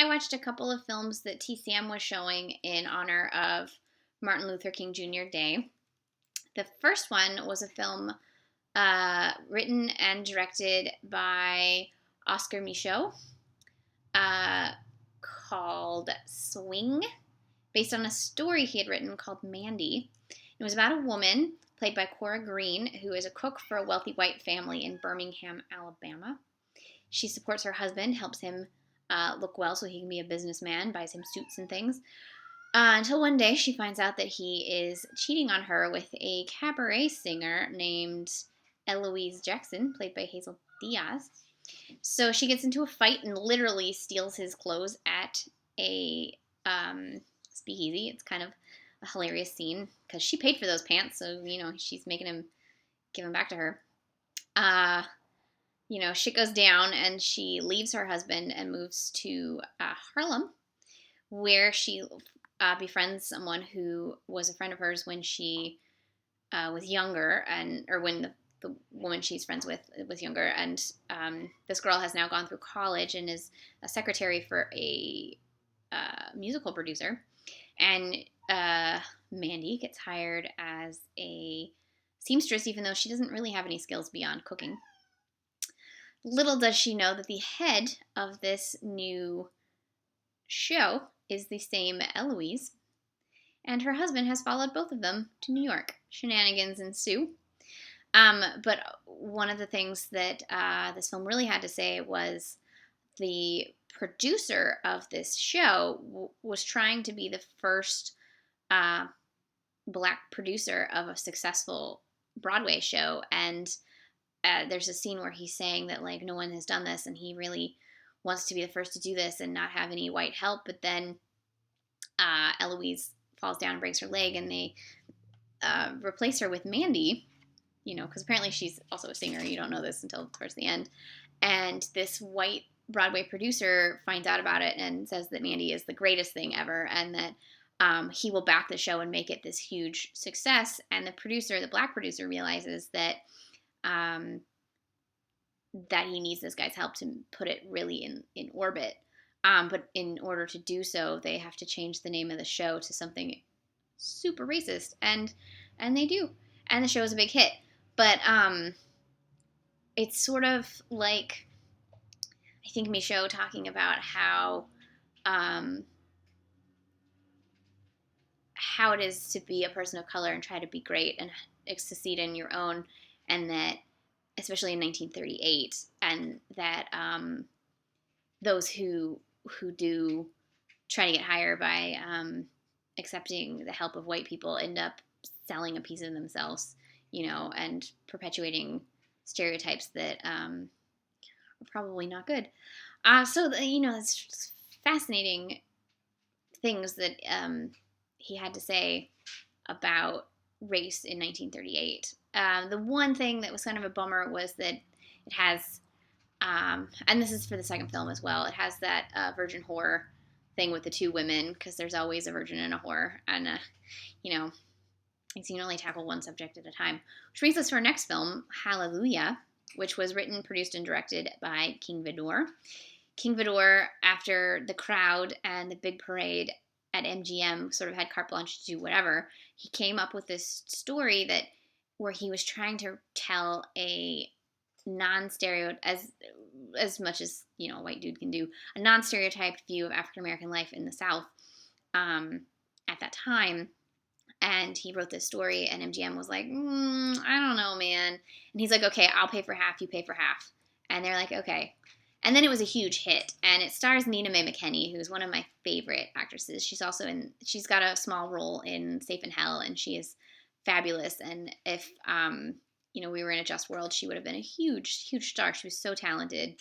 watched a couple of films that TCM was showing in honor of Martin Luther King Jr. Day. The first one was a film written and directed by Oscar Micheaux called Swing, based on a story he had written called Mandy. It was about a woman played by Cora Green, who is a cook for a wealthy white family in Birmingham, Alabama. She supports her husband, helps him look well so he can be a businessman, buys him suits and things. Until one day she finds out that he is cheating on her with a cabaret singer named Eloise Jackson, played by Hazel Diaz. So she gets into a fight and literally steals his clothes at a speakeasy. It's kind of a hilarious scene because she paid for those pants, so, she's making him give them back to her. Shit goes down and she leaves her husband and moves to Harlem, where she befriends someone who was a friend of hers when she was younger, or when the woman she's friends with was younger. And this girl has now gone through college and is a secretary for a musical producer. And Mandy gets hired as a seamstress, even though she doesn't really have any skills beyond cooking. Little does she know that the head of this new show is the same Eloise, and her husband has followed both of them to New York. Shenanigans ensue. But one of the things that this film really had to say was the producer of this show was trying to be the first black producer of a successful Broadway show, and there's a scene where he's saying that, no one has done this, and he really wants to be the first to do this and not have any white help. But then Eloise falls down and breaks her leg, and they replace her with Mandy, because apparently she's also a singer. You don't know this until towards the end. And this white Broadway producer finds out about it and says that Mandy is the greatest thing ever, and that he will back the show and make it this huge success. And the black producer, realizes that that he needs this guy's help to put it really in orbit. But in order to do so, they have to change the name of the show to something super racist, and they do. And the show is a big hit. But it's sort of like, I think, Micheaux talking about how it is to be a person of color and try to be great and succeed in your own, and that, especially in 1938, and that those who do try to get higher by accepting the help of white people end up selling a piece of themselves, and perpetuating stereotypes that are probably not good. So it's just fascinating things that he had to say about race in 1938. The one thing that was kind of a bummer was that it has, and this is for the second film as well, it has that virgin whore thing with the two women, because there's always a virgin and a whore, and you can only tackle one subject at a time. Which brings us to our next film, Hallelujah, which was written, produced, and directed by King Vidor. King Vidor, after the crowd and the big parade at MGM sort of had carte blanche to do whatever, he came up with this story where he was trying to tell a non-stereotype, as much as a white dude can do, a non-stereotyped view of African American life in the South at that time. And he wrote this story, and MGM was like, I don't know, man. And he's like, okay, I'll pay for half, you pay for half. And they're like, okay. And then it was a huge hit, and it stars Nina Mae McKinney, who's one of my favorite actresses. She's got a small role in Safe in Hell, and she is fabulous. And if we were in a just world, she would have been a huge, huge star. She was so talented.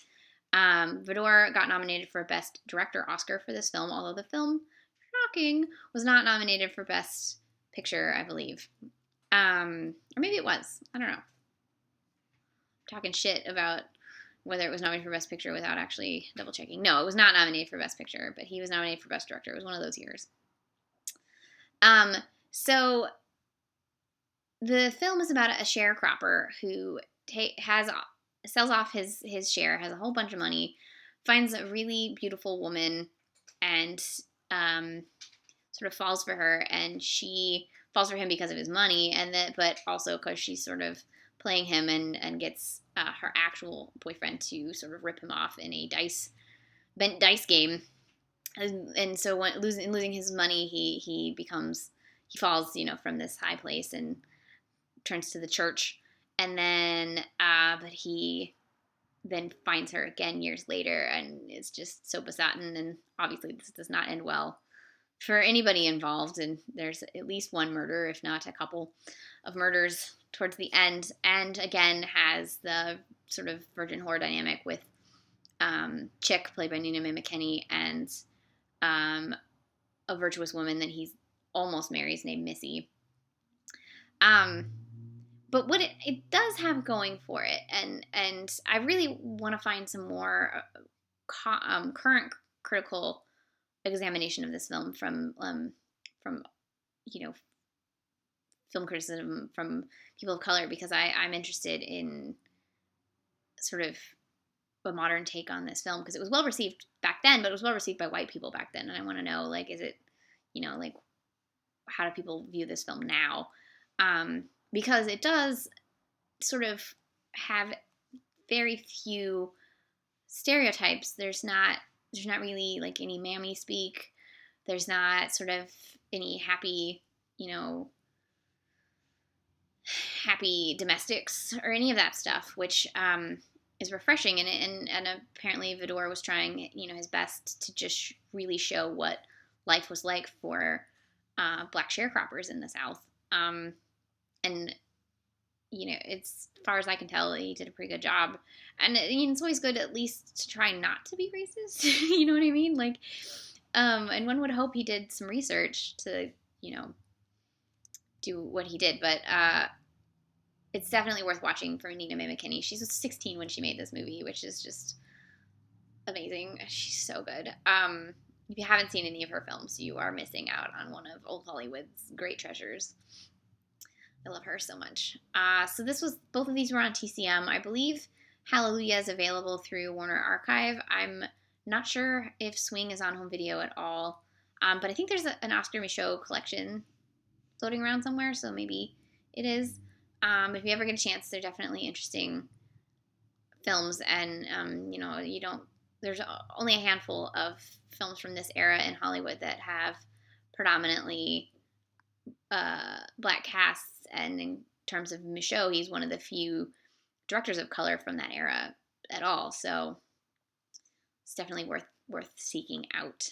Vidor got nominated for Best Director Oscar for this film, although the film, shocking, was not nominated for Best Picture, I believe. Or maybe it was. I don't know. I'm talking shit about whether it was nominated for Best Picture without actually double checking. No, it was not nominated for Best Picture, but he was nominated for Best Director. It was one of those years. So the film is about a sharecropper who sells off his share, has a whole bunch of money, finds a really beautiful woman and sort of falls for her, and she falls for him because of his money, and that, but also because she's sort of playing him, and gets her actual boyfriend to sort of rip him off in a bent dice game. And so when losing his money, he falls, from this high place and turns to the church, and then but he then finds her again years later and is just so besotten, and obviously this does not end well for anybody involved, and there's at least one murder, if not a couple of murders towards the end, and again has the sort of virgin whore dynamic with Chick, played by Nina Mae McKinney, and a virtuous woman that he almost marries named Missy. But what it does have going for it, and I really want to find some more current critical examination of this film from film criticism from people of color, because I'm interested in sort of a modern take on this film, because it was well received back then, but it was well received by white people back then, and I want to know, like, is it, like, how do people view this film now? Because it does sort of have very few stereotypes. There's not really like any mammy speak. There's not sort of any happy domestics or any of that stuff, which is refreshing. And apparently Vidor was trying his best to just really show what life was like for black sharecroppers in the South. And it's, as far as I can tell, he did a pretty good job. And it's always good at least to try not to be racist. You know what I mean? Like, and one would hope he did some research to, do what he did. But it's definitely worth watching for Nina Mae McKinney. She was 16 when she made this movie, which is just amazing. She's so good. If you haven't seen any of her films, you are missing out on one of old Hollywood's great treasures. I love her so much. So both of these were on TCM. I believe Hallelujah is available through Warner Archive. I'm not sure if Swing is on home video at all. But I think there's an Oscar Micheaux collection floating around somewhere, so maybe it is. If you ever get a chance, they're definitely interesting films, and there's only a handful of films from this era in Hollywood that have predominantly black casts, and in terms of Micheaux, he's one of the few directors of color from that era at all, so it's definitely worth seeking out.